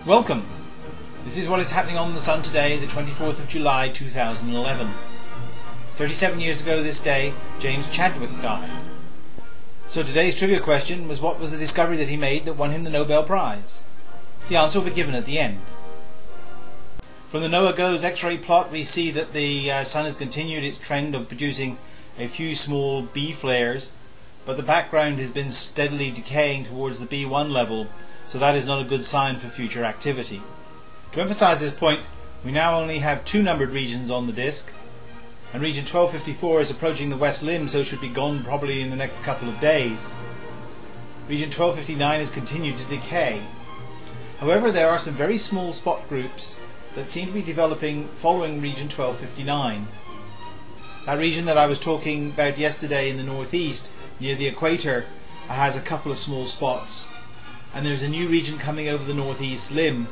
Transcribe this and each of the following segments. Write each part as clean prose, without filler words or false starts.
Welcome! This is what is happening on the Sun today, the 24th of July 2011. 37 years ago this day, James Chadwick died. So today's trivia question was, what was the discovery that he made that won him the Nobel Prize? The answer will be given at the end. From the NOAA GOES X-ray plot, we see that the Sun has continued its trend of producing a few small B flares, but the background has been steadily decaying towards the B1 level, so that is not a good sign for future activity. To emphasize this point, we now only have two numbered regions on the disk, and region 1254 is approaching the west limb, so should be gone probably in the next couple of days. Region 1259 has continued to decay. However, there are some very small spot groups that seem to be developing following region 1259. That region that I was talking about yesterday in the northeast, near the equator, has a couple of small spots. And there's a new region coming over the northeast limb,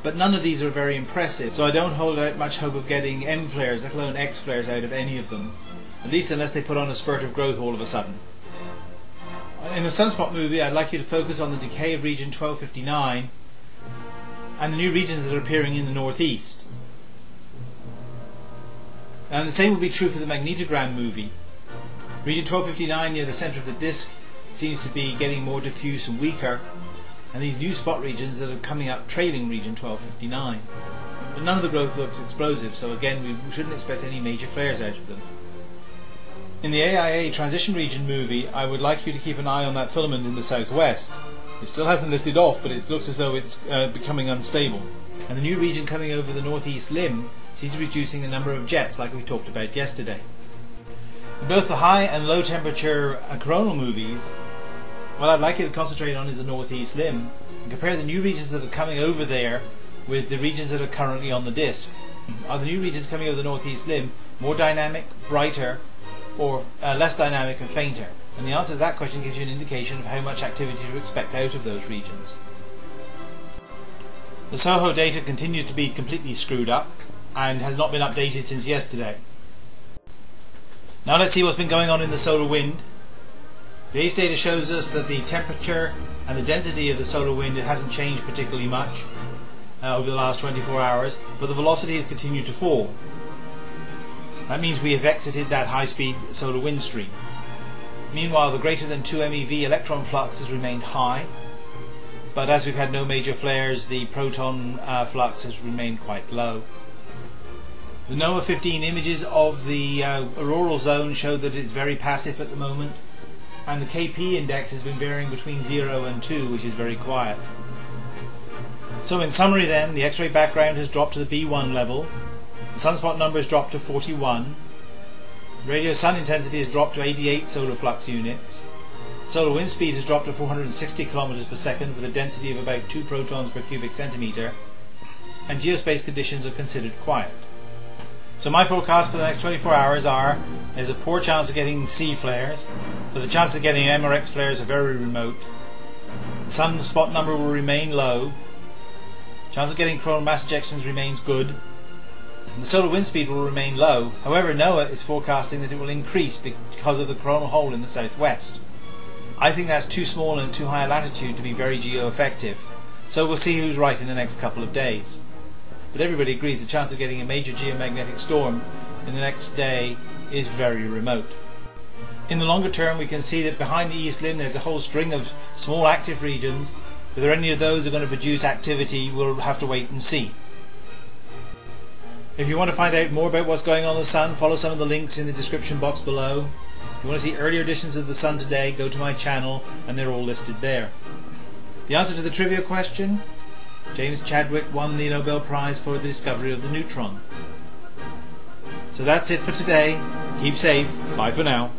but none of these are very impressive, so I don't hold out much hope of getting M flares, let alone X flares, out of any of them, at least unless they put on a spurt of growth all of a sudden. In the Sunspot movie, I'd like you to focus on the decay of region 1259 and the new regions that are appearing in the northeast. And the same will be true for the magnetogram movie. Region 1259 near the centre of the disk seems to be getting more diffuse and weaker, and these new spot regions that are coming up trailing region 1259. But none of the growth looks explosive, so again we shouldn't expect any major flares out of them. In the AIA transition region movie, I would like you to keep an eye on that filament in the southwest. It still hasn't lifted off, but it looks as though it's becoming unstable. And the new region coming over the northeast limb seems to be reducing the number of jets like we talked about yesterday. In both the high and low temperature coronal movies, what I'd like you to concentrate on is the northeast limb and compare the new regions that are coming over there with the regions that are currently on the disk. Are the new regions coming over the northeast limb more dynamic, brighter, or less dynamic and fainter? And the answer to that question gives you an indication of how much activity to expect out of those regions. The SOHO data continues to be completely screwed up and has not been updated since yesterday. Now let's see what's been going on in the solar wind. The ACE data shows us that the temperature and the density of the solar wind hasn't changed particularly much over the last 24 hours, but the velocity has continued to fall. That means we have exited that high-speed solar wind stream. Meanwhile, the greater than 2 MeV electron flux has remained high, but as we've had no major flares, the proton flux has remained quite low. The NOAA 15 images of the auroral zone show that it's very passive at the moment, and the KP index has been varying between 0 and 2, which is very quiet. So in summary then, the X-ray background has dropped to the B1 level, the sunspot number has dropped to 41, radio sun intensity has dropped to 88 solar flux units, solar wind speed has dropped to 460 km per second with a density of about 2 protons per cubic centimetre, and geospace conditions are considered quiet. So my forecast for the next 24 hours are, there's a poor chance of getting C flares, but the chance of getting M or X flares are very remote. The sunspot number will remain low. Chance of getting coronal mass ejections remains good. The solar wind speed will remain low. However, NOAA is forecasting that it will increase because of the coronal hole in the southwest. I think that's too small and too high a latitude to be very geo-effective, so we'll see who's right in the next couple of days. But everybody agrees the chance of getting a major geomagnetic storm in the next day is very remote. In the longer term, we can see that behind the east limb there's a whole string of small active regions. Whether any of those are going to produce activity, we'll have to wait and see. If you want to find out more about what's going on in the Sun, follow some of the links in the description box below. If you want to see earlier editions of the Sun today, go to my channel and they're all listed there. The answer to the trivia question: James Chadwick won the Nobel Prize for the discovery of the neutron. So that's it for today. Keep safe. Bye for now.